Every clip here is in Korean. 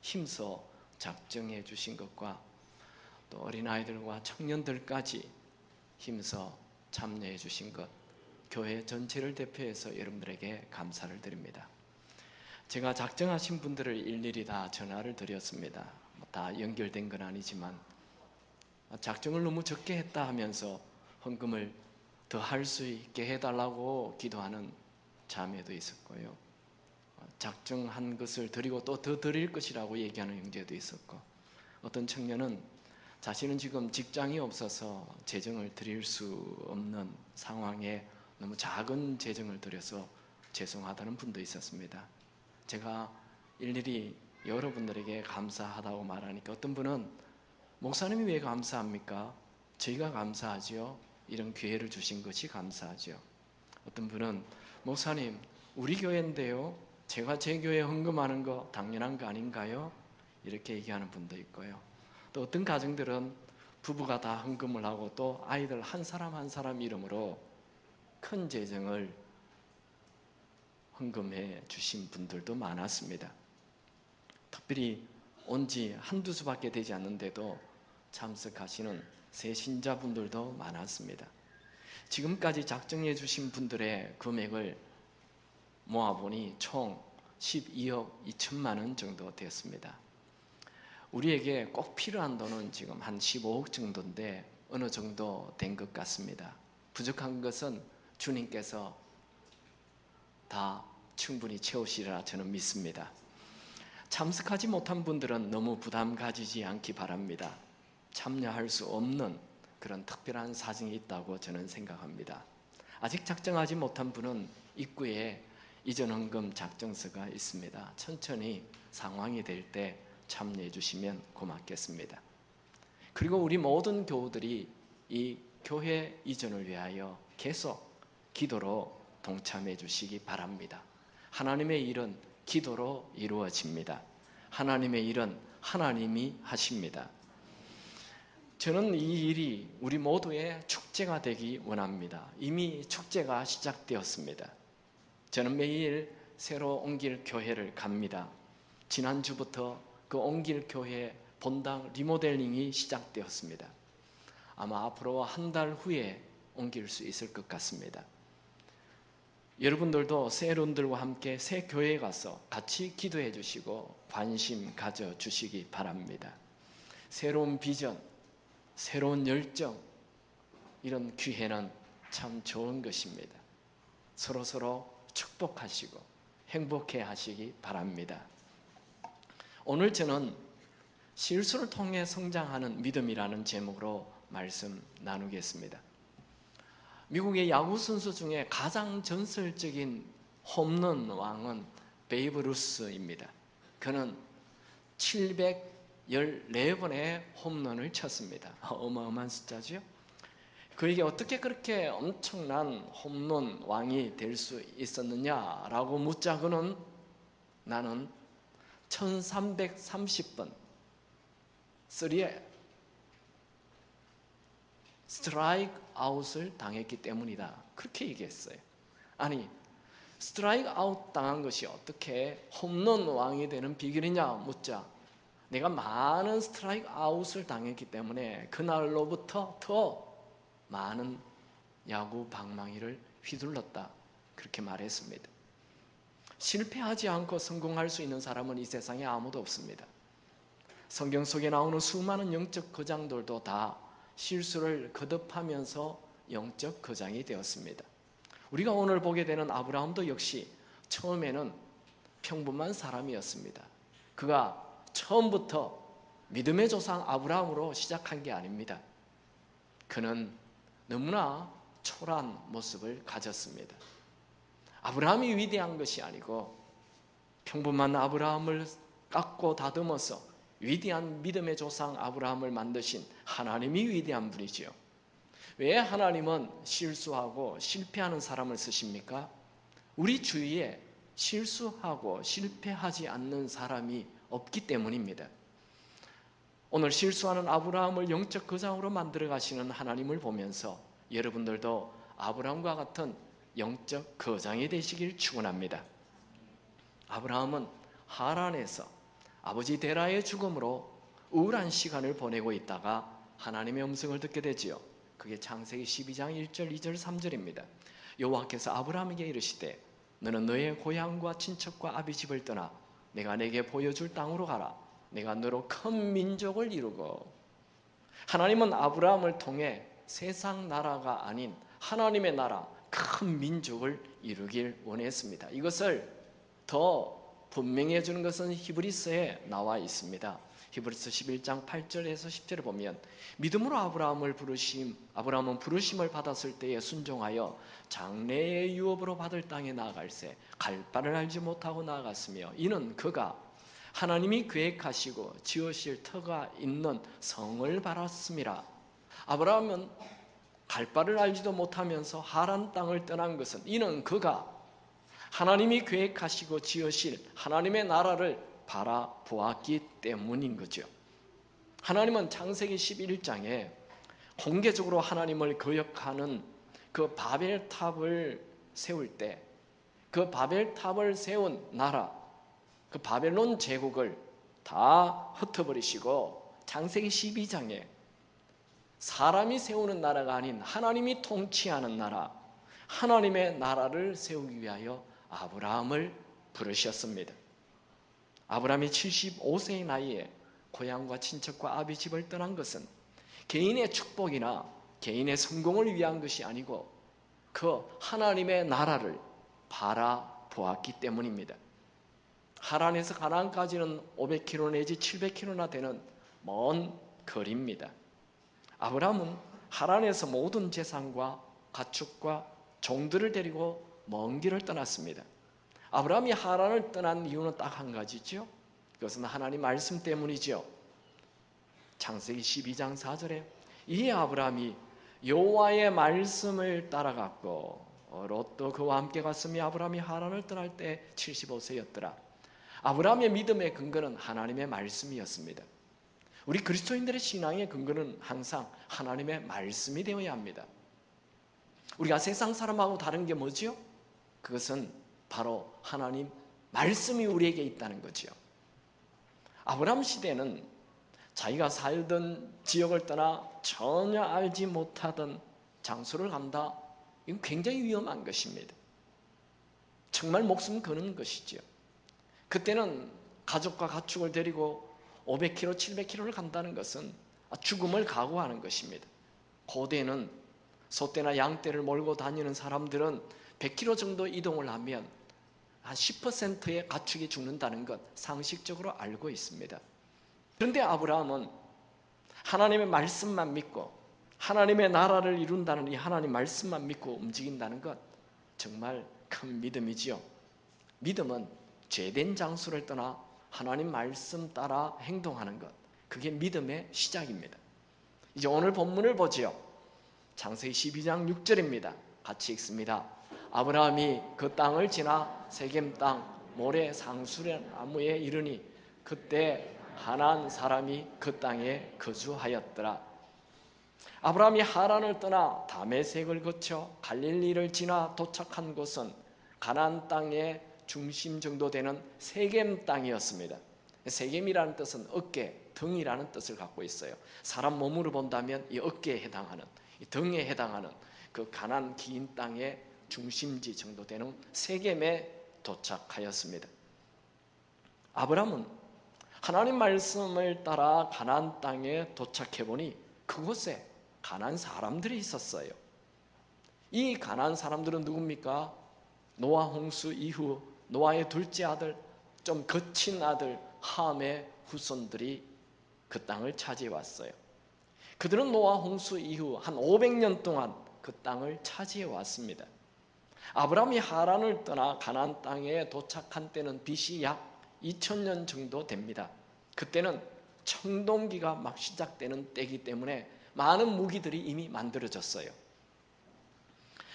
힘써 작정해 주신 것과 또 어린아이들과 청년들까지 힘써 참여해 주신 것, 교회 전체를 대표해서 여러분들에게 감사를 드립니다. 제가 작정하신 분들을 일일이 다 전화를 드렸습니다. 다 연결된 건 아니지만 작정을 너무 적게 했다 하면서 헌금을 더 할 수 있게 해달라고 기도하는 자매도 있었고요, 작정한 것을 드리고 또 더 드릴 것이라고 얘기하는 형제도 있었고, 어떤 청년은 자신은 지금 직장이 없어서 재정을 드릴 수 없는 상황에 너무 작은 재정을 드려서 죄송하다는 분도 있었습니다. 제가 일일이 여러분들에게 감사하다고 말하니까 어떤 분은 목사님이 왜 감사합니까? 저희가 감사하지요. 이런 기회를 주신 것이 감사하죠. 어떤 분은 목사님, 우리 교회인데요, 제가 제 교회에 헌금하는 거 당연한 거 아닌가요? 이렇게 얘기하는 분도 있고요. 또 어떤 가정들은 부부가 다 헌금을 하고 또 아이들 한 사람 한 사람 이름으로 큰 재정을 헌금해 주신 분들도 많았습니다. 특별히 온 지 한두 수밖에 되지 않는데도 참석하시는 새 신자분들도 많았습니다. 지금까지 작정해 주신 분들의 금액을 모아보니 총 12억 2천만 원 정도 되었습니다. 우리에게 꼭 필요한 돈은 지금 한 15억 정도인데 어느 정도 된 것 같습니다. 부족한 것은 주님께서 다 충분히 채우시리라 저는 믿습니다. 참석하지 못한 분들은 너무 부담 가지지 않기 바랍니다. 참여할 수 없는 그런 특별한 사정이 있다고 저는 생각합니다. 아직 작정하지 못한 분은 입구에 이전 헌금 작정서가 있습니다. 천천히 상황이 될 때 참여해 주시면 고맙겠습니다. 그리고 우리 모든 교우들이 이 교회 이전을 위하여 계속 기도로 동참해 주시기 바랍니다. 하나님의 일은 기도로 이루어집니다. 하나님의 일은 하나님이 하십니다. 저는 이 일이 우리 모두의 축제가 되기 원합니다. 이미 축제가 시작되었습니다. 저는 매일 새로 옮길 교회를 갑니다. 지난주부터 그 옮길 교회 본당 리모델링이 시작되었습니다. 아마 앞으로 한 달 후에 옮길 수 있을 것 같습니다. 여러분들도 새로운들과 함께 새 교회에 가서 같이 기도해 주시고 관심 가져주시기 바랍니다. 새로운 비전, 새로운 열정, 이런 기회는 참 좋은 것입니다. 서로서로 축복하시고 행복해 하시기 바랍니다. 오늘 저는 실수를 통해 성장하는 믿음이라는 제목으로 말씀 나누겠습니다. 미국의 야구 선수 중에 가장 전설적인 홈런 왕은 베이브 루스입니다. 그는 714번의 홈런을 쳤습니다. 어마어마한 숫자죠. 그에게 어떻게 그렇게 엄청난 홈런 왕이 될 수 있었느냐라고 묻자 그는 나는 1330번 스트라이크 아웃을 당했기 때문이다. 그렇게 얘기했어요. 아니, 스트라이크 아웃 당한 것이 어떻게 홈런 왕이 되는 비결이냐 묻자 내가 많은 스트라이크 아웃을 당했기 때문에 그날로부터 더 많은 야구 방망이를 휘둘렀다. 그렇게 말했습니다. 실패하지 않고 성공할 수 있는 사람은 이 세상에 아무도 없습니다. 성경 속에 나오는 수많은 영적 거장들도 다 실수를 거듭하면서 영적 거장이 되었습니다. 우리가 오늘 보게 되는 아브라함도 역시 처음에는 평범한 사람이었습니다. 그가 처음부터 믿음의 조상 아브라함으로 시작한 게 아닙니다. 그는 너무나 초라한 모습을 가졌습니다. 아브라함이 위대한 것이 아니고 평범한 아브라함을 깎고 다듬어서 위대한 믿음의 조상 아브라함을 만드신 하나님이 위대한 분이지요. 왜 하나님은 실수하고 실패하는 사람을 쓰십니까? 우리 주위에 실수하고 실패하지 않는 사람이 없기 때문입니다. 오늘 실수하는 아브라함을 영적 거장으로 만들어 가시는 하나님을 보면서 여러분들도 아브라함과 같은 영적 거장이 되시길 축원합니다. 아브라함은 하란에서 아버지 데라의 죽음으로 우울한 시간을 보내고 있다가 하나님의 음성을 듣게 되지요. 그게 창세기 12장 1절, 2절, 3절입니다. 여호와께서 아브라함에게 이르시되 너는 너의 고향과 친척과 아비 집을 떠나 내가 내게 보여줄 땅으로 가라. 내가 너로 큰 민족을 이루고. 하나님은 아브라함을 통해 세상 나라가 아닌 하나님의 나라, 큰 민족을 이루길 원했습니다. 이것을 더 분명히 해주는 것은 히브리서에 나와 있습니다. 히브리서 11장 8절에서 10절에 보면 믿음으로 아브라함은 부르심을 받았을 때에 순종하여 장래의 유업으로 받을 땅에 나아갈새 갈 바를 알지 못하고 나아갔으며 이는 그가 하나님이 계획하시고 지으실 터가 있는 성을 바랐음이라. 아브라함은 갈 바를 알지도 못하면서 하란 땅을 떠난 것은 이는 그가 하나님이 계획하시고 지으실 하나님의 나라를 바라보았기 때문인 거죠. 하나님은 창세기 11장에 공개적으로 하나님을 거역하는 그 바벨탑을 세울 때 그 바벨탑을 세운 나라, 그 바벨론 제국을 다 흩어버리시고 창세기 12장에 사람이 세우는 나라가 아닌 하나님이 통치하는 나라, 하나님의 나라를 세우기 위하여 아브라함을 부르셨습니다. 아브라함이 75세의 나이에 고향과 친척과 아비 집을 떠난 것은 개인의 축복이나 개인의 성공을 위한 것이 아니고 그 하나님의 나라를 바라보았기 때문입니다. 하란에서 가나안까지는 500km 내지 700km나 되는 먼 거리입니다. 아브라함은 하란에서 모든 재산과 가축과 종들을 데리고 먼 길을 떠났습니다. 아브라함이 하란을 떠난 이유는 딱 한 가지죠. 그것은 하나님 말씀 때문이죠. 창세기 12장 4절에 이에 아브라함이 여호와의 말씀을 따라갔고 롯도 그와 함께 갔으며 아브라함이 하란을 떠날 때 75세였더라. 아브라함의 믿음의 근거는 하나님의 말씀이었습니다. 우리 그리스도인들의 신앙의 근거는 항상 하나님의 말씀이 되어야 합니다. 우리가 세상 사람하고 다른 게 뭐죠? 그것은 바로 하나님 말씀이 우리에게 있다는 거죠. 아브라함 시대는 자기가 살던 지역을 떠나 전혀 알지 못하던 장소를 간다. 이건 굉장히 위험한 것입니다. 정말 목숨 거는 것이죠. 그때는 가족과 가축을 데리고 500km, 700km를 간다는 것은 죽음을 각오하는 것입니다. 고대는 소떼나 양떼를 몰고 다니는 사람들은 100km 정도 이동을 하면 한 10%의 가축이 죽는다는 것 상식적으로 알고 있습니다. 그런데 아브라함은 하나님의 말씀만 믿고 하나님의 나라를 이룬다는 이 하나님 말씀만 믿고 움직인다는 것 정말 큰 믿음이지요. 믿음은 죄된 장소를 떠나 하나님 말씀 따라 행동하는 것, 그게 믿음의 시작입니다. 이제 오늘 본문을 보지요. 창세기 12장 6절입니다. 같이 읽습니다. 아브라함이 그 땅을 지나 세겜 땅 모래 상수련 나무에 이르니 그때 하난 사람이 그 땅에 거주하였더라. 아브라함이 하란을 떠나 다메섹을 거쳐 갈릴리를 지나 도착한 곳은 가나안 땅의 중심 정도 되는 세겜 땅이었습니다. 세겜이라는 뜻은 어깨, 등이라는 뜻을 갖고 있어요. 사람 몸으로 본다면 이 어깨에 해당하는, 이 등에 해당하는 그 가나안 긴 땅의 중심지 정도 되는 세겜에 도착하였습니다. 아브라함은 하나님 말씀을 따라 가나안 땅에 도착해 보니 그곳에 가나안 사람들이 있었어요. 이 가나안 사람들은 누굽니까? 노아 홍수 이후 노아의 둘째 아들, 좀 거친 아들 함의 후손들이 그 땅을 차지해 왔어요. 그들은 노아 홍수 이후 한 500년 동안 그 땅을 차지해 왔습니다. 아브라함이 하란을 떠나 가나안 땅에 도착한 때는 BC 약 2000년 정도 됩니다. 그때는 청동기가 막 시작되는 때이기 때문에 많은 무기들이 이미 만들어졌어요.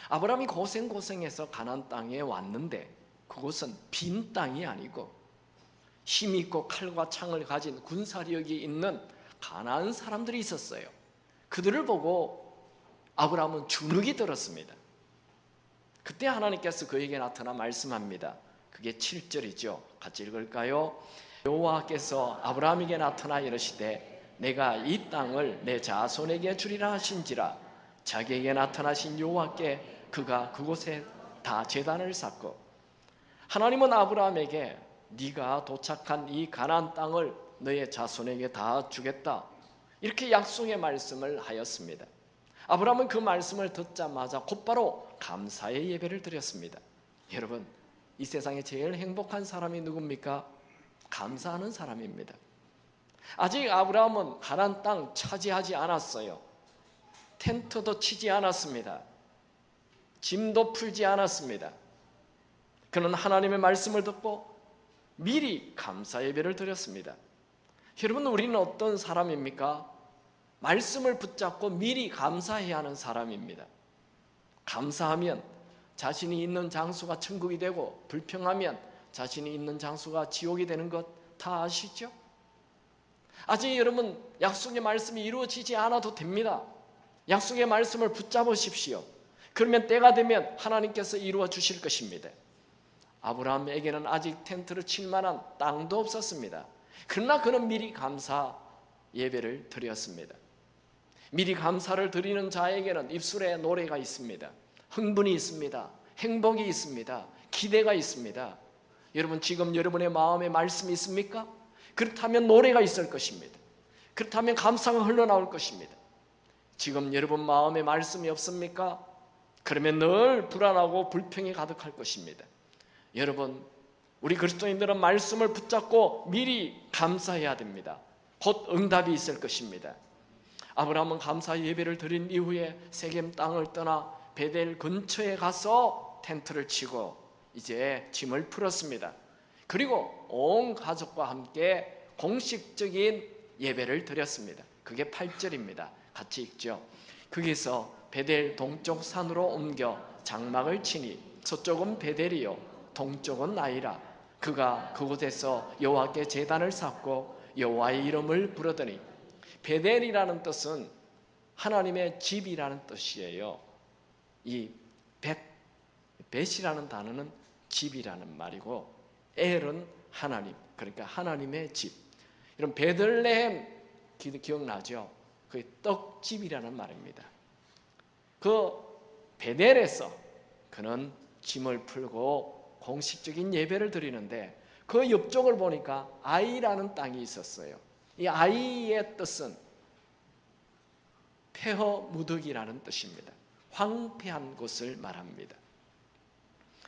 아브라함이 고생해서 가나안 땅에 왔는데 그곳은 빈 땅이 아니고 힘이 있고 칼과 창을 가진 군사력이 있는 가나안 사람들이 있었어요. 그들을 보고 아브라함은 주눅이 들었습니다. 그때 하나님께서 그에게 나타나 말씀합니다. 그게 7절이죠. 같이 읽을까요? 여호와께서 아브라함에게 나타나 이르시되 내가 이 땅을 내 자손에게 주리라 하신지라. 자기에게 나타나신 여호와께 그가 그곳에 다 제단을 쌓고, 하나님은 아브라함에게 네가 도착한 이 가나안 땅을 너의 자손에게 다 주겠다, 이렇게 약속의 말씀을 하였습니다. 아브라함은 그 말씀을 듣자마자 곧바로 감사의 예배를 드렸습니다. 여러분, 이 세상에 제일 행복한 사람이 누굽니까? 감사하는 사람입니다. 아직 아브라함은 가나안 땅 차지하지 않았어요. 텐트도 치지 않았습니다. 짐도 풀지 않았습니다. 그는 하나님의 말씀을 듣고 미리 감사 예배를 드렸습니다. 여러분, 우리는 어떤 사람입니까? 말씀을 붙잡고 미리 감사해야 하는 사람입니다. 감사하면 자신이 있는 장소가 천국이 되고, 불평하면 자신이 있는 장소가 지옥이 되는 것 다 아시죠? 아직 여러분, 약속의 말씀이 이루어지지 않아도 됩니다. 약속의 말씀을 붙잡으십시오. 그러면 때가 되면 하나님께서 이루어 주실 것입니다. 아브라함에게는 아직 텐트를 칠 만한 땅도 없었습니다. 그러나 그는 미리 감사 예배를 드렸습니다. 미리 감사를 드리는 자에게는 입술에 노래가 있습니다. 흥분이 있습니다. 행복이 있습니다. 기대가 있습니다. 여러분, 지금 여러분의 마음에 말씀이 있습니까? 그렇다면 노래가 있을 것입니다. 그렇다면 감사가 흘러나올 것입니다. 지금 여러분 마음에 말씀이 없습니까? 그러면 늘 불안하고 불평이 가득할 것입니다. 여러분, 우리 그리스도인들은 말씀을 붙잡고 미리 감사해야 됩니다. 곧 응답이 있을 것입니다. 아브라함은 감사 예배를 드린 이후에 세겜 땅을 떠나 베델 근처에 가서 텐트를 치고 이제 짐을 풀었습니다. 그리고 온 가족과 함께 공식적인 예배를 드렸습니다. 그게 8절입니다. 같이 읽죠. 거기서 베델 동쪽 산으로 옮겨 장막을 치니 서쪽은 베델이요 동쪽은 아이라. 그가 그곳에서 여호와께 제단을 쌓고 여호와의 이름을 부르더니, 베델이라는 뜻은 하나님의 집이라는 뜻이에요. 이 벳이라는 단어는 집이라는 말이고, 엘은 하나님, 그러니까 하나님의 집. 이런 베들레헴 기억나죠? 그게 떡집이라는 말입니다. 그 베델에서 그는 짐을 풀고 공식적인 예배를 드리는데, 그 옆쪽을 보니까 아이라는 땅이 있었어요. 이 아이의 뜻은 폐허 무득이라는 뜻입니다. 황폐한 곳을 말합니다.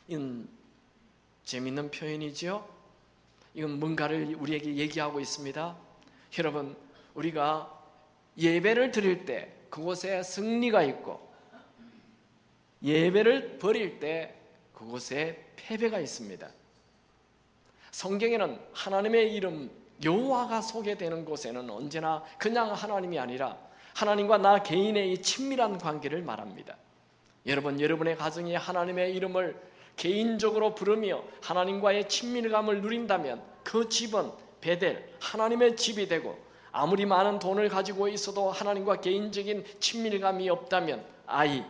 이건 재미있는 표현이죠. 이건 뭔가를 우리에게 얘기하고 있습니다. 여러분, 우리가 예배를 드릴 때 그곳에 승리가 있고, 예배를 버릴 때 그곳에 패배가 있습니다. 성경에는 하나님의 이름 여호와가 소개되는 곳에는 언제나 그냥 하나님이 아니라 하나님과 나 개인의 이 친밀한 관계를 말합니다. 여러분, 여러분의 가정이 하나님의 이름을 개인적으로 부르며 하나님과의 친밀감을 누린다면 그 집은 베델, 하나님의 집이 되고, 아무리 많은 돈을 가지고 있어도 하나님과 개인적인 친밀감이 없다면 아이,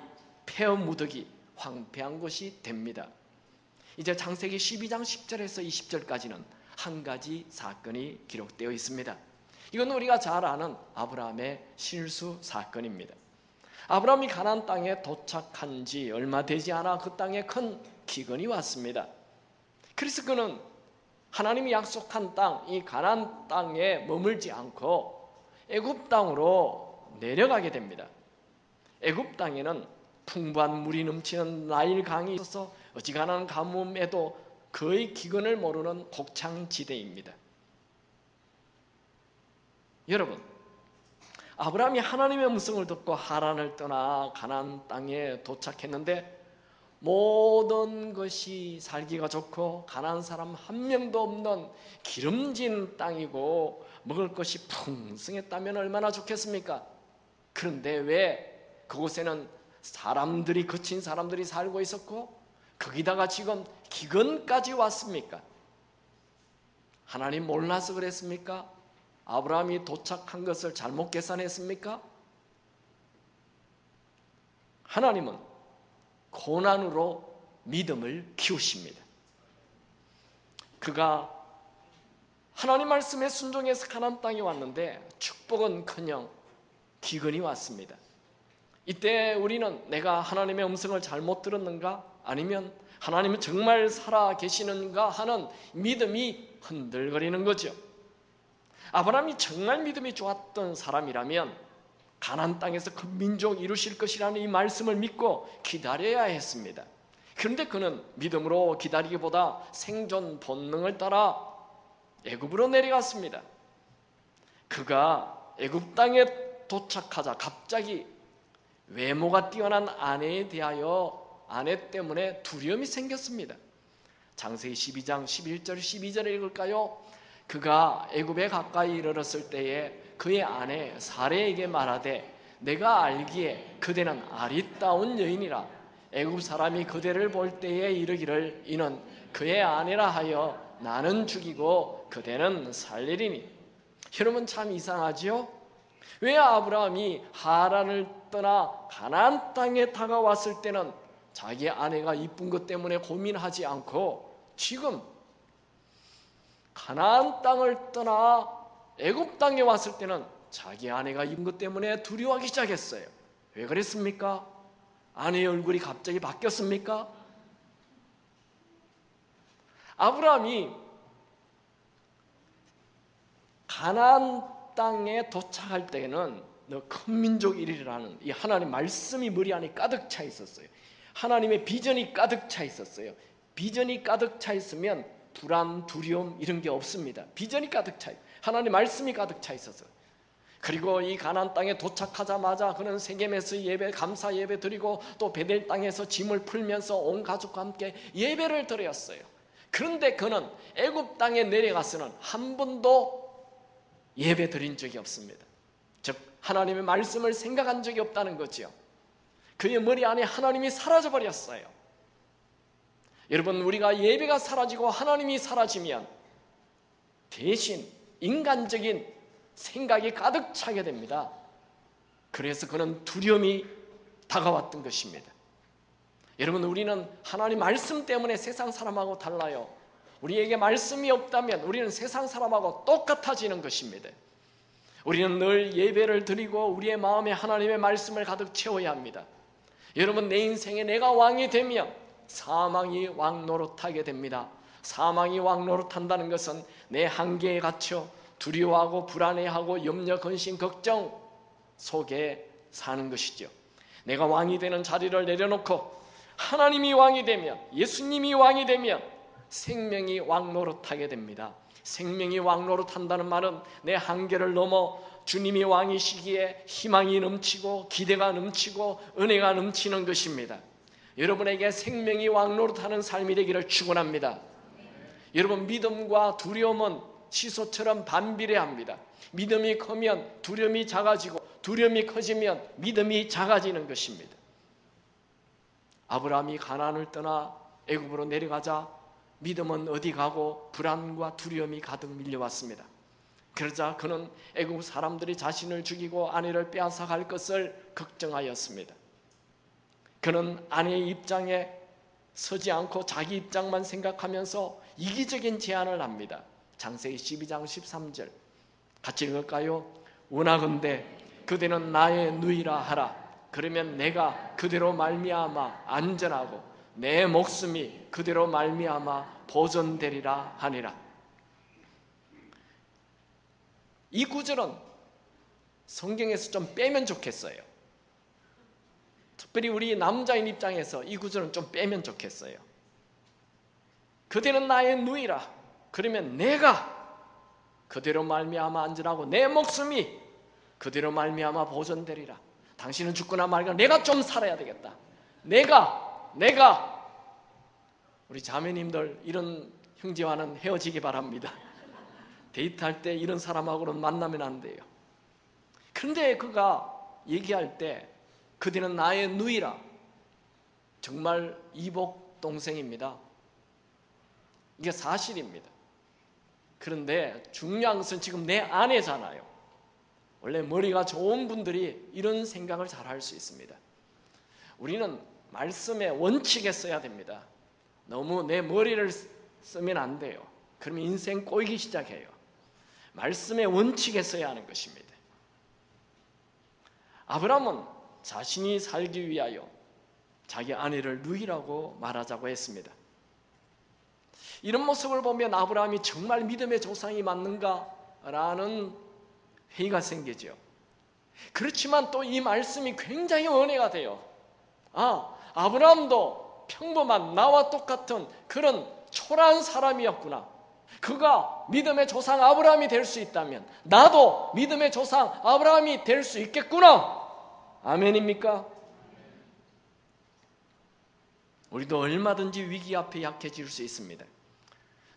폐허 무더기, 황폐한 곳이 됩니다. 이제 창세기 12장 10절에서 20절까지는 한 가지 사건이 기록되어 있습니다. 이건 우리가 잘 아는 아브라함의 실수 사건입니다. 아브라함이 가나안 땅에 도착한 지 얼마 되지 않아 그 땅에 큰 기근이 왔습니다. 그래서 그는 하나님이 약속한 땅, 이 가나안 땅에 머물지 않고 애굽 땅으로 내려가게 됩니다. 애굽 땅에는 풍부한 물이 넘치는 나일 강이 있어서 어지간한 가뭄에도 거의 기근을 모르는 곡창지대입니다. 여러분, 아브라함이 하나님의 음성을 듣고 하란을 떠나 가나안 땅에 도착했는데, 모든 것이 살기가 좋고 가나안 사람 한 명도 없는 기름진 땅이고 먹을 것이 풍성했다면 얼마나 좋겠습니까? 그런데 왜 그곳에는 사람들이, 거친 사람들이 살고 있었고 거기다가 지금 기근까지 왔습니까? 하나님 몰라서 그랬습니까? 아브라함이 도착한 것을 잘못 계산했습니까? 하나님은 고난으로 믿음을 키우십니다. 그가 하나님 말씀에 순종해서 가나안 땅에 왔는데 축복은커녕 기근이 왔습니다. 이때 우리는 내가 하나님의 음성을 잘못 들었는가? 아니면 하나님은 정말 살아 계시는가 하는 믿음이 흔들거리는 거죠. 아브라함이 정말 믿음이 좋았던 사람이라면 가나안 땅에서 큰 민족 이루실 것이라는 이 말씀을 믿고 기다려야 했습니다. 그런데 그는 믿음으로 기다리기보다 생존 본능을 따라 애굽으로 내려갔습니다. 그가 애굽 땅에 도착하자 갑자기 외모가 뛰어난 아내에 대하여 아내 때문에 두려움이 생겼습니다. 창세기 12장 11절 12절을 읽을까요? 그가 애굽에 가까이 이르렀을 때에 그의 아내 사레에게 말하되 내가 알기에 그대는 아리따운 여인이라 애굽 사람이 그대를 볼 때에 이르기를 이는 그의 아내라 하여 나는 죽이고 그대는 살리리니. 여러분 참 이상하지요? 왜 아브라함이 하란을 떠나 가나안 땅에 다가왔을 때는 자기 아내가 이쁜 것 때문에 고민하지 않고 지금 가나안 땅을 떠나 애굽 땅에 왔을 때는 자기 아내가 이쁜 것 때문에 두려워하기 시작했어요. 왜 그랬습니까? 아내의 얼굴이 갑자기 바뀌었습니까? 아브라함이 가나안 땅에 도착할 때는 너 큰 민족 이리라는 이 하나님 말씀이 머리 안에 가득 차 있었어요. 하나님의 비전이 가득 차 있었어요. 비전이 가득 차 있으면 불안, 두려움 이런 게 없습니다. 비전이 가득 차 있어요. 하나님 말씀이 가득 차 있었어요. 그리고 이 가나안 땅에 도착하자마자 그는 세겜에서 예배, 감사 예배 드리고 또 베델 땅에서 짐을 풀면서 온 가족과 함께 예배를 드렸어요. 그런데 그는 애굽 땅에 내려가서는 한 번도 예배 드린 적이 없습니다. 즉 하나님의 말씀을 생각한 적이 없다는 거죠. 그의 머리 안에 하나님이 사라져 버렸어요. 여러분, 우리가 예배가 사라지고 하나님이 사라지면 대신 인간적인 생각이 가득 차게 됩니다. 그래서 그는 두려움이 다가왔던 것입니다. 여러분, 우리는 하나님 말씀 때문에 세상 사람하고 달라요. 우리에게 말씀이 없다면 우리는 세상 사람하고 똑같아지는 것입니다. 우리는 늘 예배를 드리고 우리의 마음에 하나님의 말씀을 가득 채워야 합니다. 여러분, 내 인생에 내가 왕이 되면 사망이 왕 노릇하게 됩니다. 사망이 왕 노릇한다는 것은 내 한계에 갇혀 두려워하고 불안해하고 염려, 근심, 걱정 속에 사는 것이죠. 내가 왕이 되는 자리를 내려놓고 하나님이 왕이 되면, 예수님이 왕이 되면 생명이 왕 노릇하게 됩니다. 생명이 왕 노릇한다는 말은 내 한계를 넘어 주님이 왕이시기에 희망이 넘치고 기대가 넘치고 은혜가 넘치는 것입니다. 여러분에게 생명이 왕 노릇하는 삶이 되기를 축원합니다. 여러분, 믿음과 두려움은 시소처럼 반비례합니다. 믿음이 크면 두려움이 작아지고 두려움이 커지면 믿음이 작아지는 것입니다. 아브라함이 가나안을 떠나 애굽으로 내려가자 믿음은 어디 가고 불안과 두려움이 가득 밀려왔습니다. 그러자 그는 애굽 사람들이 자신을 죽이고 아내를 빼앗아 갈 것을 걱정하였습니다. 그는 아내의 입장에 서지 않고 자기 입장만 생각하면서 이기적인 제안을 합니다. 창세기 12장 13절 같이 읽을까요? 원하건대 그대는 나의 누이라 하라. 그러면 내가 그대로 말미암아 안전하고 내 목숨이 그대로 말미암아 보존되리라 하니라. 이 구절은 성경에서 좀 빼면 좋겠어요. 특별히 우리 남자인 입장에서 이 구절은 좀 빼면 좋겠어요. 그대는 나의 누이라. 그러면 내가 그대로 말미암아 안전하고 내 목숨이 그대로 말미암아 보존되리라. 당신은 죽거나 말거나 내가 좀 살아야 되겠다. 내가 우리 자매님들 이런 형제와는 헤어지기 바랍니다. 데이트할 때 이런 사람하고는 만나면 안 돼요. 그런데 그가 얘기할 때 그대는 나의 누이라. 정말 이복 동생입니다. 이게 사실입니다. 그런데 중요한 것은 지금 내 아내잖아요. 원래 머리가 좋은 분들이 이런 생각을 잘 할 수 있습니다. 우리는 말씀의 원칙에 써야 됩니다. 너무 내 머리를 쓰면 안 돼요. 그러면 인생 꼬이기 시작해요. 말씀의 원칙에 서야 하는 것입니다. 아브라함은 자신이 살기 위하여 자기 아내를 누이라고 말하자고 했습니다. 이런 모습을 보면 아브라함이 정말 믿음의 조상이 맞는가라는 회의가 생기죠. 그렇지만 또 이 말씀이 굉장히 은혜가 돼요. 아브라함도 평범한 나와 똑같은 그런 초라한 사람이었구나. 그가 믿음의 조상 아브라함이 될 수 있다면 나도 믿음의 조상 아브라함이 될 수 있겠구나. 아멘입니까? 우리도 얼마든지 위기 앞에 약해질 수 있습니다.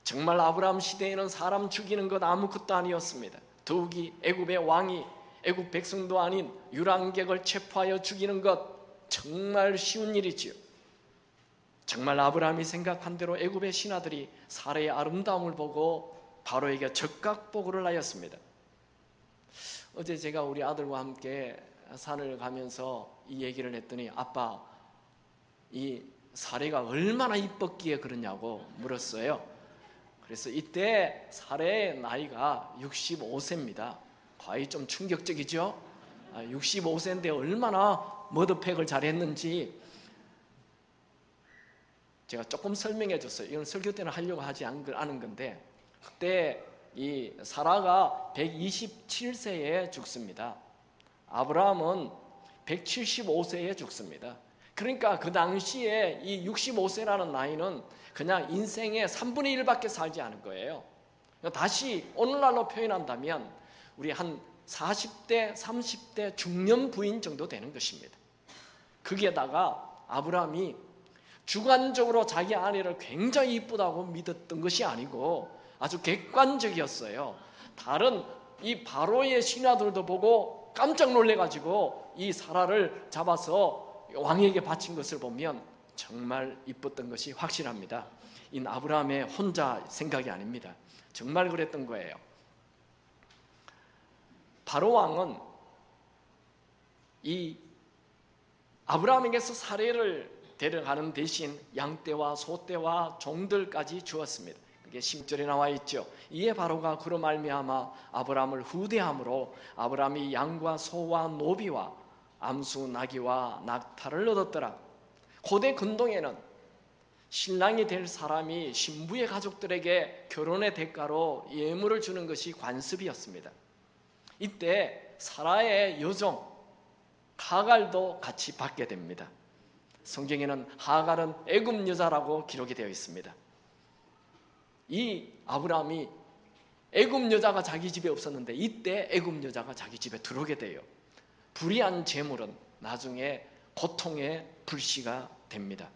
정말 아브라함 시대에는 사람 죽이는 것 아무것도 아니었습니다. 더욱이 애굽의 왕이 애굽 백성도 아닌 유랑객을 체포하여 죽이는 것 정말 쉬운 일이지요. 정말 아브라함이 생각한 대로 애굽의 신하들이 사라의 아름다움을 보고 바로에게 적각 보고를 하였습니다. 어제 제가 우리 아들과 함께 산을 가면서 이 얘기를 했더니 아빠, 이 사라가 얼마나 이뻤기에 그러냐고 물었어요. 그래서 이때 사라의 나이가 65세입니다. 거의 좀 충격적이죠? 65세인데 얼마나 머드팩을 잘했는지 제가 조금 설명해 줬어요. 이건 설교 때는 하려고 하지 않은 건데 그때 이 사라가 127세에 죽습니다. 아브라함은 175세에 죽습니다. 그러니까 그 당시에 이 65세라는 나이는 그냥 인생의 3분의 1밖에 살지 않은 거예요. 다시 오늘날로 표현한다면 우리 한 40대, 30대 중년 부인 정도 되는 것입니다. 거기에다가 아브라함이 주관적으로 자기 아내를 굉장히 이쁘다고 믿었던 것이 아니고 아주 객관적이었어요. 다른 이 바로의 신하들도 보고 깜짝 놀래가지고 이 사라를 잡아서 왕에게 바친 것을 보면 정말 이뻤던 것이 확실합니다. 이 아브라함의 혼자 생각이 아닙니다. 정말 그랬던 거예요. 바로 왕은 이 아브라함에게서 사례를 데려가는 대신 양떼와 소떼와 종들까지 주었습니다. 그게 10절에 나와 있죠. 이에 바로가 그로 말미암아 아브라함을 후대함으로 아브라함이 양과 소와 노비와 암수 나귀와 낙타를 얻었더라. 고대 근동에는 신랑이 될 사람이 신부의 가족들에게 결혼의 대가로 예물을 주는 것이 관습이었습니다. 이때 사라의 여종 하갈도 같이 받게 됩니다. 성경에는 하갈은 애굽 여자라고 기록이 되어 있습니다. 이 아브라함이 애굽 여자가 자기 집에 없었는데 이때 애굽 여자가 자기 집에 들어오게 돼요. 불의한 재물은 나중에 고통의 불씨가 됩니다.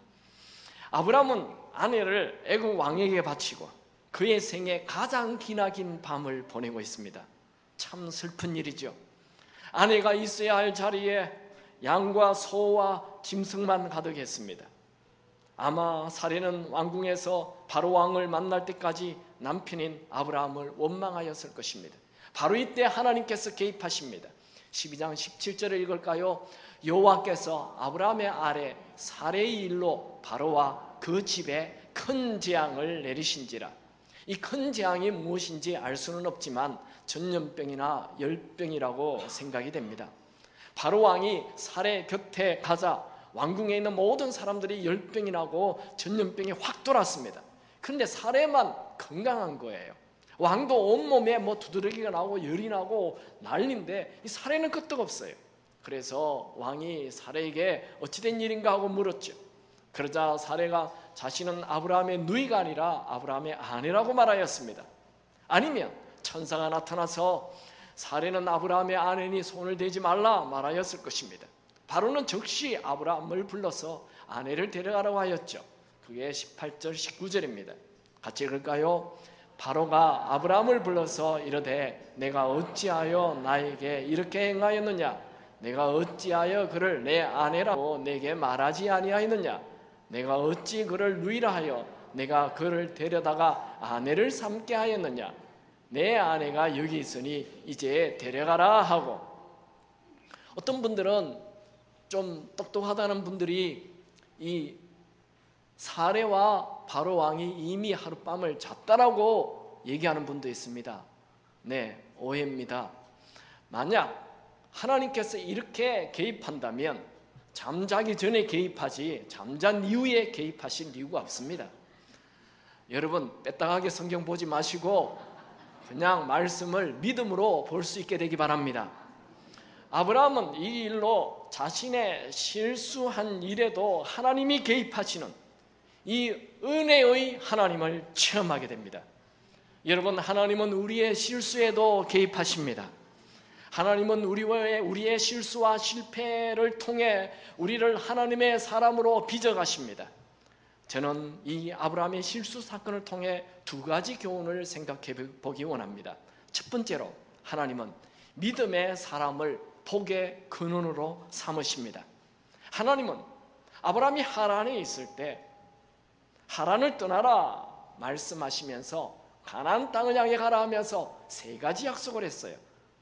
아브라함은 아내를 애굽 왕에게 바치고 그의 생에 가장 기나긴 밤을 보내고 있습니다. 참 슬픈 일이죠. 아내가 있어야 할 자리에 양과 소와 짐승만 가득했습니다. 아마 사례는 왕궁에서 바로 왕을 만날 때까지 남편인 아브라함을 원망하였을 것입니다. 바로 이때 하나님께서 개입하십니다. 12장 17절을 읽을까요? 여호와께서 아브라함의 아래 사례의 일로 바로와 그 집에 큰 재앙을 내리신지라. 이 큰 재앙이 무엇인지 알 수는 없지만 전염병이나 열병이라고 생각이 됩니다. 바로 왕이 사례 곁에 가자 왕궁에 있는 모든 사람들이 열병이 나고 전염병이 확 돌았습니다. 그런데 사례만 건강한 거예요. 왕도 온몸에 두드러기가 나고 열이 나고 난리인데 이 사례는 끄떡없어요. 그래서 왕이 사례에게 어찌된 일인가 하고 물었죠. 그러자 사례가 자신은 아브라함의 누이가 아니라 아브라함의 아내라고 말하였습니다. 아니면 천사가 나타나서 사례는 아브라함의 아내니 손을 대지 말라 말하였을 것입니다. 바로는 즉시 아브라함을 불러서 아내를 데려가라고 하였죠. 그게 18절 19절입니다. 같이 읽을까요? 바로가 아브라함을 불러서 이르되 내가 어찌하여 나에게 이렇게 행하였느냐? 내가 어찌하여 그를 내 아내라고 내게 말하지 아니하였느냐? 내가 어찌 그를 누이라 하여 내가 그를 데려다가 아내를 삼게 하였느냐? 내 아내가 여기 있으니 이제 데려가라 하고. 어떤 분들은 좀 똑똑하다는 분들이 이 사례와 바로 왕이 이미 하룻밤을 잤다라고 얘기하는 분도 있습니다. 네, 오해입니다. 만약 하나님께서 이렇게 개입한다면 잠자기 전에 개입하지 잠잔 이후에 개입하실 이유가 없습니다. 여러분, 빼딱하게 성경 보지 마시고 그냥 말씀을 믿음으로 볼 수 있게 되기 바랍니다. 아브라함은 이 일로 자신의 실수한 일에도 하나님이 개입하시는 이 은혜의 하나님을 체험하게 됩니다. 여러분, 하나님은 우리의 실수에도 개입하십니다. 하나님은 우리의 실수와 실패를 통해 우리를 하나님의 사람으로 빚어가십니다. 저는 이 아브라함의 실수 사건을 통해 두 가지 교훈을 생각해 보기 원합니다. 첫 번째로, 하나님은 믿음의 사람을 복의 근원으로 삼으십니다. 하나님은 아브라함이 하란에 있을 때 하란을 떠나라 말씀하시면서 가나안 땅을 향해 가라 하면서 세 가지 약속을 했어요.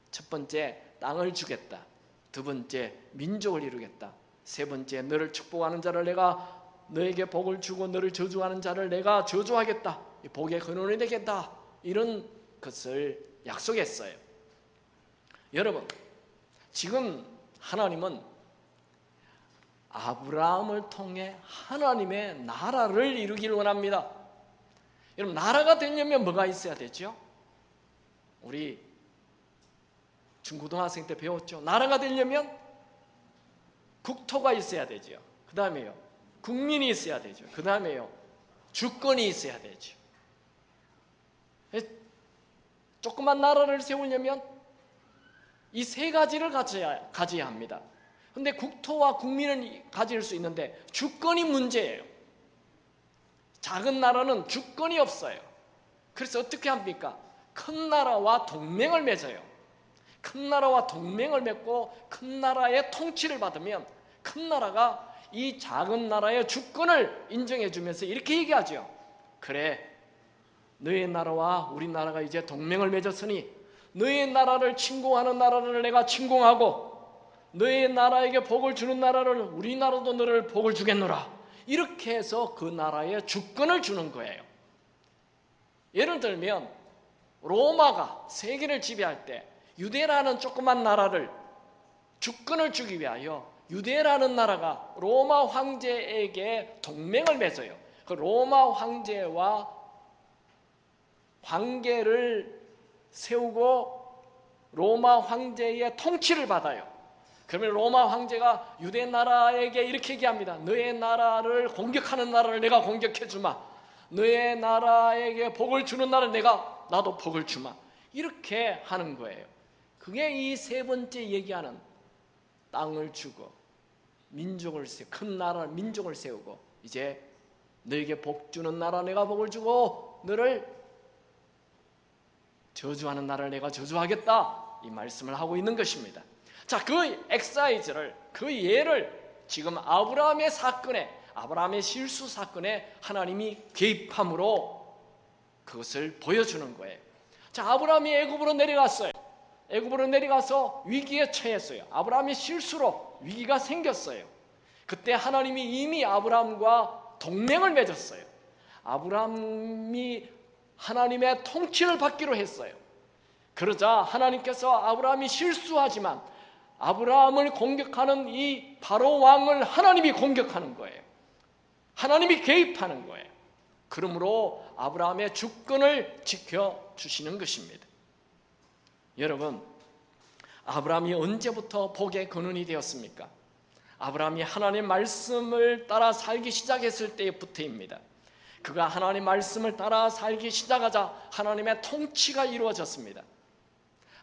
첫 번째, 땅을 주겠다. 두 번째, 민족을 이루겠다. 세 번째, 너를 축복하는 자를 내가 너에게 복을 주고 너를 저주하는 자를 내가 저주하겠다. 복의 근원이 되겠다. 이런 것을 약속했어요. 여러분, 지금 하나님은 아브라함을 통해 하나님의 나라를 이루기를 원합니다. 여러분, 나라가 되려면 뭐가 있어야 되죠? 우리 중고등학생 때 배웠죠. 나라가 되려면 국토가 있어야 되죠. 그 다음에요, 국민이 있어야 되죠. 그 다음에요, 주권이 있어야 되죠. 조그만 나라를 세우려면 이 세 가지를 가져야 합니다. 그런데 국토와 국민은 가질 수 있는데 주권이 문제예요. 작은 나라는 주권이 없어요. 그래서 어떻게 합니까? 큰 나라와 동맹을 맺어요. 큰 나라와 동맹을 맺고 큰 나라의 통치를 받으면 큰 나라가 이 작은 나라의 주권을 인정해 주면서 이렇게 얘기하죠. 그래, 너의 나라와 우리나라가 이제 동맹을 맺었으니 너의 나라를 침공하는 나라를 내가 침공하고 너의 나라에게 복을 주는 나라를 우리나라도 너를 복을 주겠노라. 이렇게 해서 그 나라에 주권을 주는 거예요. 예를 들면 로마가 세계를 지배할 때 유대라는 조그만 나라를 주권을 주기 위하여 유대라는 나라가 로마 황제에게 동맹을 맺어요. 그 로마 황제와 관계를 세우고 로마 황제의 통치를 받아요. 그러면 로마 황제가 유대 나라에게 이렇게 얘기합니다. 너의 나라를 공격하는 나라를 내가 공격해 주마. 너의 나라에게 복을 주는 나라를 나도 복을 주마. 이렇게 하는 거예요. 그게 이 세 번째 얘기하는 땅을 주고 민족을 세우고 큰 나라 민족을 세우고 이제 너에게 복 주는 나라 내가 복을 주고 너를 저주하는 나라를 내가 저주하겠다. 이 말씀을 하고 있는 것입니다. 자, 그 엑사이즈를, 그 예를 지금 아브라함의 사건에, 아브라함의 실수 사건에 하나님이 개입함으로 그것을 보여주는 거예요. 자, 아브라함이 애굽으로 내려갔어요. 애굽으로 내려가서 위기에 처했어요. 아브라함의 실수로 위기가 생겼어요. 그때 하나님이 이미 아브라함과 동맹을 맺었어요. 아브라함이 하나님의 통치를 받기로 했어요. 그러자 하나님께서 아브라함이 실수하지만 아브라함을 공격하는 이 바로 왕을 하나님이 공격하는 거예요. 하나님이 개입하는 거예요. 그러므로 아브라함의 주권을 지켜주시는 것입니다. 여러분, 아브라함이 언제부터 복의 근원이 되었습니까? 아브라함이 하나님의 말씀을 따라 살기 시작했을 때부터입니다. 그가 하나님의 말씀을 따라 살기 시작하자 하나님의 통치가 이루어졌습니다.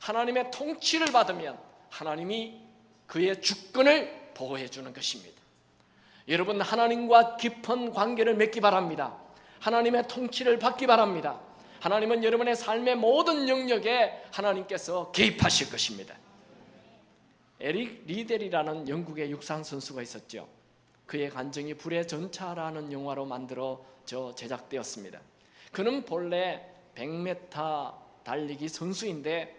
하나님의 통치를 받으면 하나님이 그의 주권을 보호해 주는 것입니다. 여러분, 하나님과 깊은 관계를 맺기 바랍니다. 하나님의 통치를 받기 바랍니다. 하나님은 여러분의 삶의 모든 영역에 하나님께서 개입하실 것입니다. 에릭 리델이라는 영국의 육상 선수가 있었죠. 그의 간증이 불의 전차라는 영화로 만들어져 제작되었습니다. 그는 본래 100m 달리기 선수인데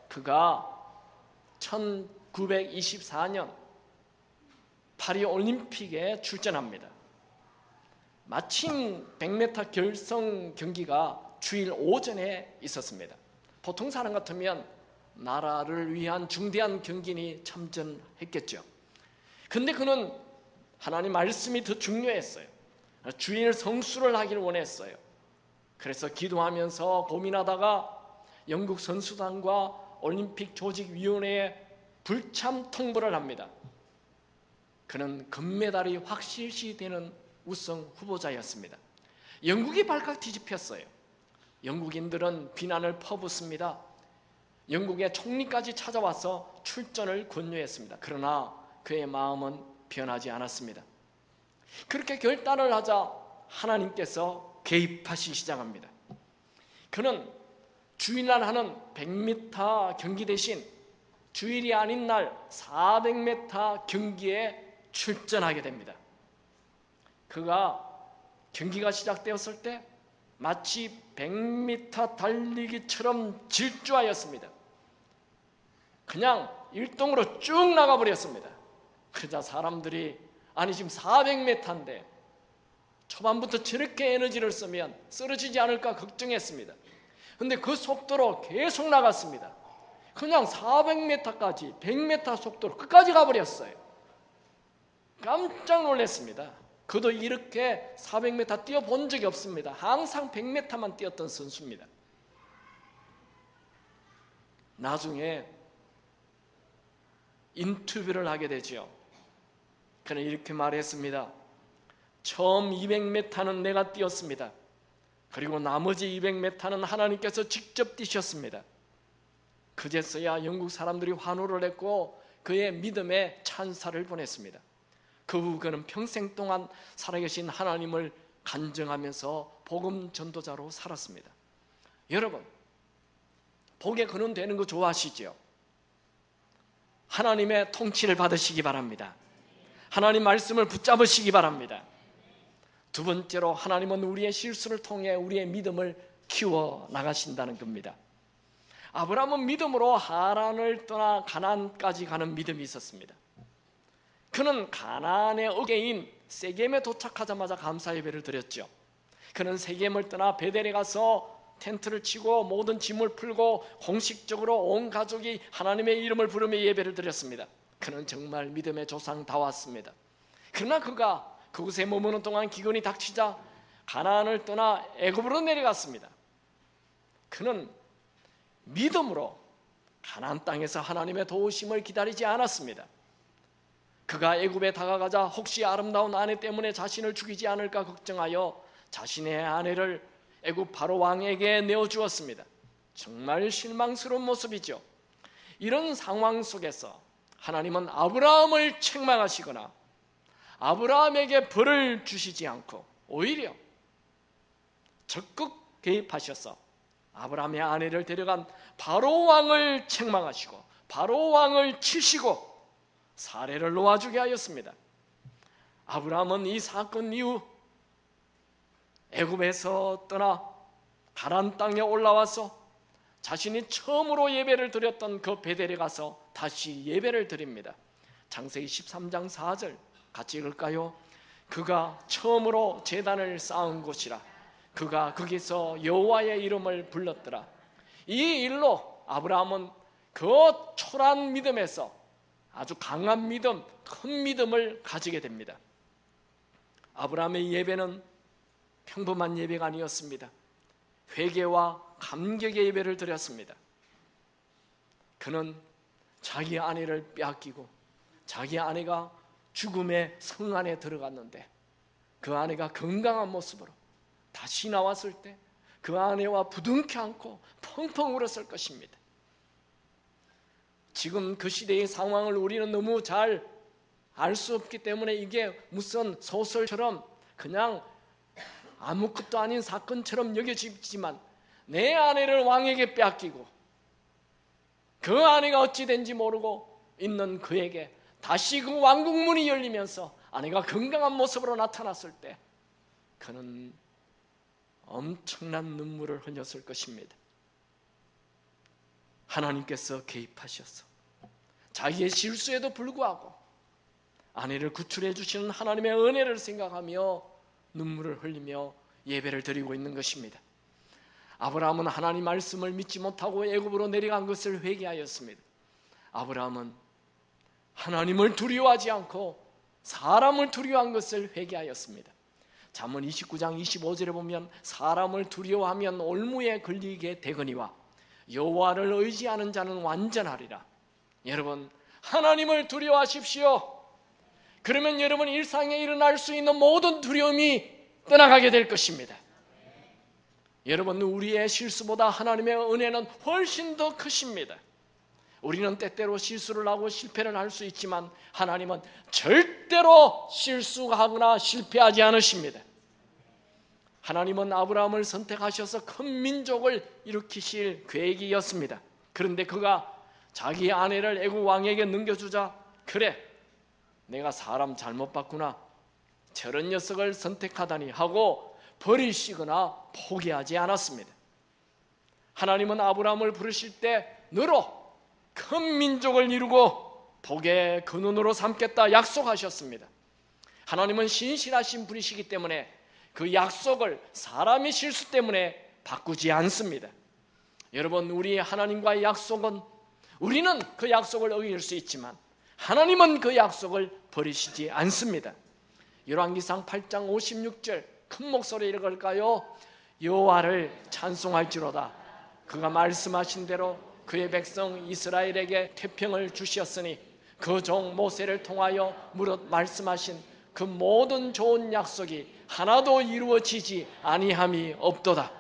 그가 1924년 파리 올림픽에 출전합니다. 마침 100m 결성 경기가 주일 오전에 있었습니다. 보통 사람 같으면 나라를 위한 중대한 경기니 참전했겠죠. 근데 그는 하나님 말씀이 더 중요했어요. 주일 성수를 하기를 원했어요. 그래서 기도하면서 고민하다가 영국 선수단과 올림픽 조직위원회에 불참 통보를 합니다. 그는 금메달이 확실시 되는 우승 후보자였습니다. 영국이 발칵 뒤집혔어요. 영국인들은 비난을 퍼붓습니다. 영국의 총리까지 찾아와서 출전을 권유했습니다. 그러나 그의 마음은 변하지 않았습니다. 그렇게 결단을 하자 하나님께서 개입하시기 시작합니다. 그는 주일날 하는 100m 경기 대신 주일이 아닌 날 400m 경기에 출전하게 됩니다. 그가 경기가 시작되었을 때 마치 100m 달리기처럼 질주하였습니다. 그냥 일동으로 쭉 나가버렸습니다. 그러자 사람들이 아니 지금 400m인데 초반부터 저렇게 에너지를 쓰면 쓰러지지 않을까 걱정했습니다. 근데 그 속도로 계속 나갔습니다. 그냥 400m까지 100m 속도로 끝까지 가버렸어요. 깜짝 놀랐습니다. 그도 이렇게 400m 뛰어본 적이 없습니다. 항상 100m만 뛰었던 선수입니다. 나중에 인터뷰를 하게 되죠. 그는 이렇게 말했습니다. 처음 200m는 내가 뛰었습니다. 그리고 나머지 200m는 하나님께서 직접 뛰셨습니다. 그제서야 영국 사람들이 환호를 했고 그의 믿음에 찬사를 보냈습니다. 그 후 그는 평생 동안 살아계신 하나님을 간증하면서 복음 전도자로 살았습니다. 여러분, 복의 근원 되는 거 좋아하시죠? 하나님의 통치를 받으시기 바랍니다. 하나님 말씀을 붙잡으시기 바랍니다. 두 번째로 하나님은 우리의 실수를 통해 우리의 믿음을 키워 나가신다는 겁니다. 아브라함은 믿음으로 하란을 떠나 가나안까지 가는 믿음이 있었습니다. 그는 가나안의 어게인 세겜에 도착하자마자 감사 예배를 드렸죠. 그는 세겜을 떠나 베델에 가서 텐트를 치고 모든 짐을 풀고 공식적으로 온 가족이 하나님의 이름을 부르며 예배를 드렸습니다. 그는 정말 믿음의 조상다웠습니다. 그러나 그가 그곳에 머무는 동안 기근이 닥치자 가나안을 떠나 애굽으로 내려갔습니다. 그는 믿음으로 가나안 땅에서 하나님의 도우심을 기다리지 않았습니다. 그가 애굽에 다가가자 혹시 아름다운 아내 때문에 자신을 죽이지 않을까 걱정하여 자신의 아내를 애굽 바로 왕에게 내어주었습니다. 정말 실망스러운 모습이죠. 이런 상황 속에서 하나님은 아브라함을 책망하시거나 아브라함에게 벌을 주시지 않고 오히려 적극 개입하셔서 아브라함의 아내를 데려간 바로 왕을 책망하시고 바로 왕을 치시고 사례를 놓아주게 하였습니다. 아브라함은 이 사건 이후 애굽에서 떠나 가나안 땅에 올라와서 자신이 처음으로 예배를 드렸던 그 베델에 가서 다시 예배를 드립니다. 창세기 13장 4절 같이 읽을까요? 그가 처음으로 제단을 쌓은 곳이라 그가 거기서 여호와의 이름을 불렀더라. 이 일로 아브라함은 그 초라한 믿음에서 아주 강한 믿음, 큰 믿음을 가지게 됩니다. 아브라함의 예배는 평범한 예배가 아니었습니다. 회개와 감격의 예배를 드렸습니다. 그는 자기 아내를 빼앗기고 자기 아내가 죽음의 성 안에 들어갔는데 그 아내가 건강한 모습으로 다시 나왔을 때 그 아내와 부둥켜 안고 펑펑 울었을 것입니다. 지금 그 시대의 상황을 우리는 너무 잘 알 수 없기 때문에 이게 무슨 소설처럼 그냥 아무것도 아닌 사건처럼 여겨지지만 내 아내를 왕에게 빼앗기고 그 아내가 어찌 된지 모르고 있는 그에게 다시 그 왕궁문이 열리면서 아내가 건강한 모습으로 나타났을 때 그는 엄청난 눈물을 흘렸을 것입니다. 하나님께서 개입하셔서 자기의 실수에도 불구하고 아내를 구출해 주시는 하나님의 은혜를 생각하며 눈물을 흘리며 예배를 드리고 있는 것입니다. 아브라함은 하나님 말씀을 믿지 못하고 애굽으로 내려간 것을 회개하였습니다. 아브라함은 하나님을 두려워하지 않고 사람을 두려워한 것을 회개하였습니다. 잠언 29장 25절에 보면 사람을 두려워하면 올무에 걸리게 되거니와 여호와를 의지하는 자는 완전하리라. 여러분, 하나님을 두려워하십시오. 그러면 여러분 일상에 일어날 수 있는 모든 두려움이 떠나가게 될 것입니다. 여러분, 우리의 실수보다 하나님의 은혜는 훨씬 더 크십니다. 우리는 때때로 실수를 하고 실패를 할 수 있지만 하나님은 절대로 실수하거나 실패하지 않으십니다. 하나님은 아브라함을 선택하셔서 큰 민족을 일으키실 계획이었습니다. 그런데 그가 자기 아내를 애굽 왕에게 넘겨주자, 그래, 내가 사람 잘못 봤구나, 저런 녀석을 선택하다니 하고 버리시거나 포기하지 않았습니다. 하나님은 아브라함을 부르실 때 너로 큰 민족을 이루고 복의 근원으로 삼겠다 약속하셨습니다. 하나님은 신실하신 분이시기 때문에 그 약속을 사람의 실수 때문에 바꾸지 않습니다. 여러분, 우리 하나님과의 약속은 우리는 그 약속을 어길 수 있지만 하나님은 그 약속을 버리시지 않습니다. 열왕기상 8장 56절 큰 목소리로 읽을까요? 여호와를 찬송할지로다. 그가 말씀하신 대로 그의 백성 이스라엘에게 태평을 주셨으니 그 종 모세를 통하여 무릇 말씀하신 그 모든 좋은 약속이 하나도 이루어지지 아니함이 없도다.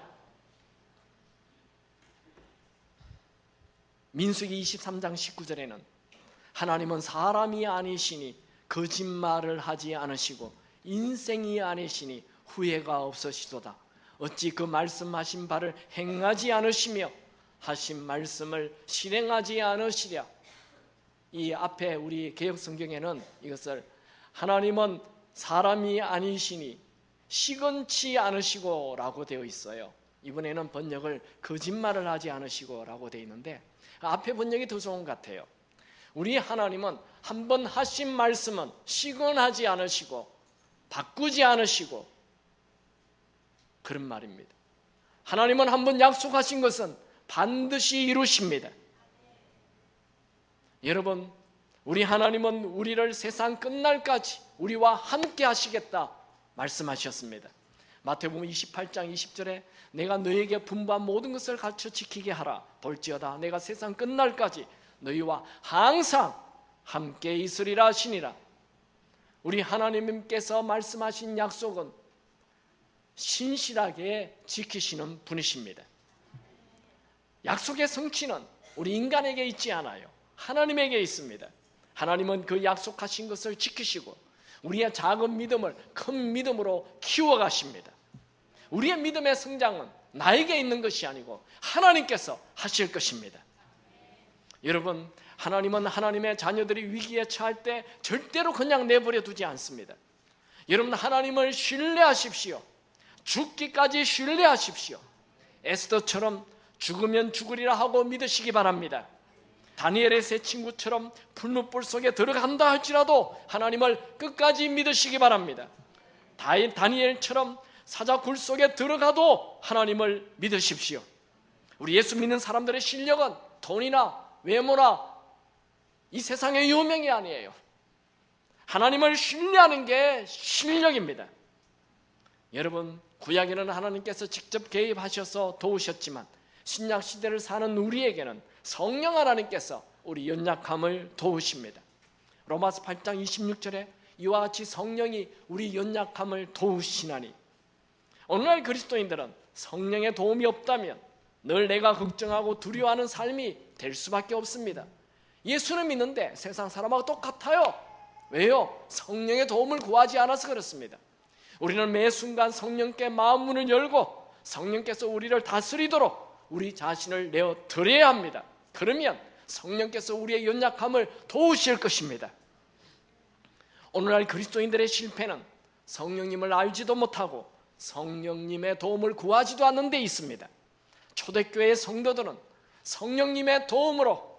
민수기 23장 19절에는 하나님은 사람이 아니시니 거짓말을 하지 않으시고 인생이 아니시니 후회가 없으시도다. 어찌 그 말씀하신 바를 행하지 않으시며 하신 말씀을 실행하지 않으시랴. 이 앞에 우리 개역성경에는 이것을 하나님은 사람이 아니시니 시건치 않으시고 라고 되어 있어요. 이번에는 번역을 거짓말을 하지 않으시고 라고 되어 있는데 앞에 번역이 더 좋은 것 같아요. 우리 하나님은 한번 하신 말씀은 시건하지 않으시고 바꾸지 않으시고 그런 말입니다. 하나님은 한번 약속하신 것은 반드시 이루십니다. 여러분, 우리 하나님은 우리를 세상 끝날까지 우리와 함께 하시겠다 말씀하셨습니다. 마태복음 28장 20절에 내가 너에게 분부한 모든 것을 갖춰 지키게 하라. 볼지어다 내가 세상 끝날까지 너희와 항상 함께 있으리라 하시니라. 우리 하나님께서 말씀하신 약속은 신실하게 지키시는 분이십니다. 약속의 성취는 우리 인간에게 있지 않아요. 하나님에게 있습니다. 하나님은 그 약속하신 것을 지키시고 우리의 작은 믿음을 큰 믿음으로 키워가십니다. 우리의 믿음의 성장은 나에게 있는 것이 아니고 하나님께서 하실 것입니다. 여러분, 하나님은 하나님의 자녀들이 위기에 처할 때 절대로 그냥 내버려 두지 않습니다. 여러분, 하나님을 신뢰하십시오. 죽기까지 신뢰하십시오. 에스더처럼 죽으면 죽으리라 하고 믿으시기 바랍니다. 다니엘의 세 친구처럼 풀무불 속에 들어간다 할지라도 하나님을 끝까지 믿으시기 바랍니다. 다니엘처럼 사자굴 속에 들어가도 하나님을 믿으십시오. 우리 예수 믿는 사람들의 실력은 돈이나 외모나 이 세상의 유명이 아니에요. 하나님을 신뢰하는 게 실력입니다. 여러분, 구약에는 하나님께서 직접 개입하셔서 도우셨지만 신약 시대를 사는 우리에게는 성령 하나님께서 우리 연약함을 도우십니다. 로마서 8장 26절에 이와 같이 성령이 우리 연약함을 도우시나니. 오늘날 그리스도인들은 성령의 도움이 없다면 늘 내가 걱정하고 두려워하는 삶이 될 수밖에 없습니다. 예수는 믿는데 세상 사람하고 똑같아요. 왜요? 성령의 도움을 구하지 않아서 그렇습니다. 우리는 매 순간 성령께 마음 문을 열고 성령께서 우리를 다스리도록 우리 자신을 내어 드려야 합니다. 그러면 성령께서 우리의 연약함을 도우실 것입니다. 오늘날 그리스도인들의 실패는 성령님을 알지도 못하고 성령님의 도움을 구하지도 않는 데 있습니다. 초대교회의 성도들은 성령님의 도움으로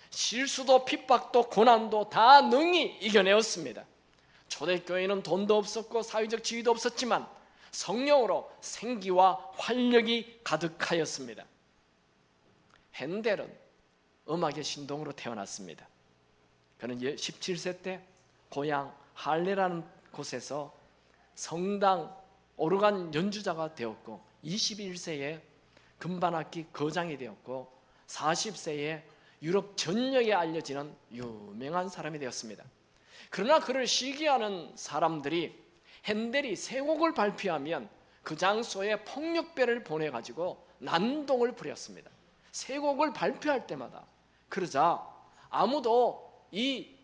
실수도 핍박도 고난도 다 능히 이겨내었습니다. 초대교회는 돈도 없었고 사회적 지위도 없었지만 성령으로 생기와 활력이 가득하였습니다. 핸델은 음악의 신동으로 태어났습니다. 그는 17세 때 고향 할레라는 곳에서 성당 오르간 연주자가 되었고 21세에 금반악기 거장이 되었고 40세에 유럽 전역에 알려지는 유명한 사람이 되었습니다. 그러나 그를 시기하는 사람들이 핸델이 새 곡을 발표하면 그 장소에 폭력배를 보내가지고 난동을 부렸습니다. 새 곡을 발표할 때마다. 그러자 아무도 이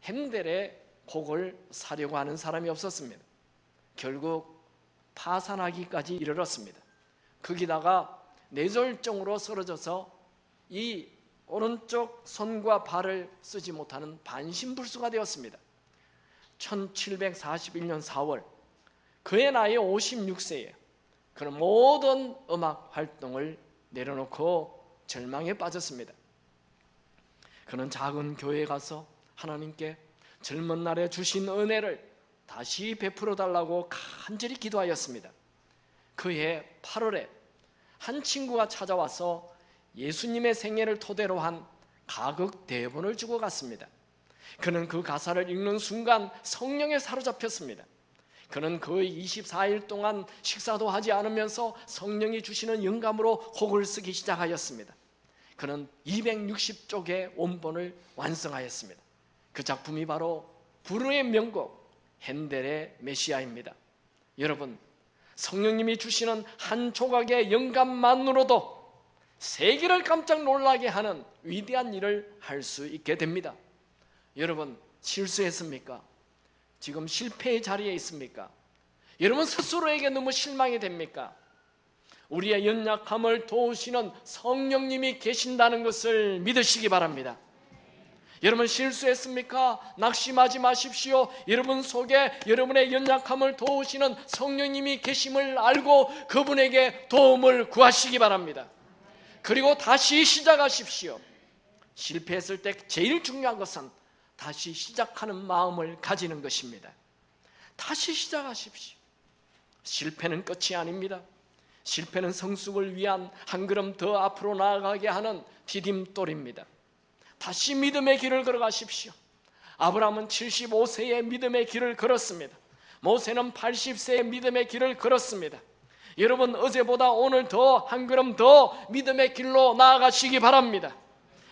핸델의 곡을 사려고 하는 사람이 없었습니다. 결국 파산하기까지 이르렀습니다. 거기다가 뇌졸중으로 쓰러져서 이 오른쪽 손과 발을 쓰지 못하는 반신불수가 되었습니다. 1741년 4월 그의 나이 56세에 그는 모든 음악 활동을 내려놓고 절망에 빠졌습니다. 그는 작은 교회에 가서 하나님께 젊은 날에 주신 은혜를 다시 베풀어 달라고 간절히 기도하였습니다. 그해 8월에 한 친구가 찾아와서 예수님의 생애를 토대로 한 가극 대본을 주고 갔습니다. 그는 그 가사를 읽는 순간 성령에 사로잡혔습니다. 그는 거의 24일 동안 식사도 하지 않으면서 성령이 주시는 영감으로 곡을 쓰기 시작하였습니다. 그는 260쪽의 원본을 완성하였습니다. 그 작품이 바로 불후의 명곡 핸델의 메시아입니다. 여러분, 성령님이 주시는 한 조각의 영감만으로도 세계를 깜짝 놀라게 하는 위대한 일을 할 수 있게 됩니다. 여러분, 실수했습니까? 지금 실패의 자리에 있습니까? 여러분 스스로에게 너무 실망이 됩니까? 우리의 연약함을 도우시는 성령님이 계신다는 것을 믿으시기 바랍니다. 여러분 실수했습니까? 낙심하지 마십시오. 여러분 속에 여러분의 연약함을 도우시는 성령님이 계심을 알고 그분에게 도움을 구하시기 바랍니다. 그리고 다시 시작하십시오. 실패했을 때 제일 중요한 것은 다시 시작하는 마음을 가지는 것입니다. 다시 시작하십시오. 실패는 끝이 아닙니다. 실패는 성숙을 위한 한 걸음 더 앞으로 나아가게 하는 디딤돌입니다. 다시 믿음의 길을 걸어가십시오. 아브라함은 75세의 믿음의 길을 걸었습니다. 모세는 80세의 믿음의 길을 걸었습니다. 여러분 어제보다 오늘 더 한 걸음 더 믿음의 길로 나아가시기 바랍니다.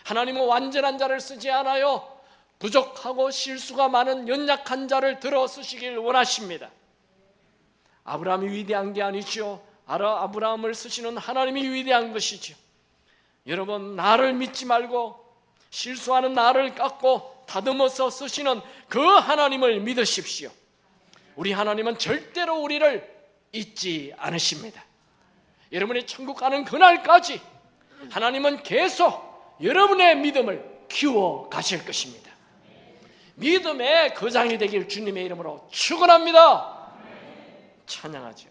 하나님은 완전한 자를 쓰지 않아요. 부족하고 실수가 많은 연약한 자를 들어 쓰시길 원하십니다. 아브라함이 위대한 게 아니죠. 아브라함을 쓰시는 하나님이 위대한 것이죠. 여러분 나를 믿지 말고 실수하는 나를 깎고 다듬어서 쓰시는 그 하나님을 믿으십시오. 우리 하나님은 절대로 우리를 잊지 않으십니다. 여러분이 천국 가는 그날까지 하나님은 계속 여러분의 믿음을 키워 가실 것입니다. 믿음의 거장이 되길 주님의 이름으로 축원합니다. 찬양하죠.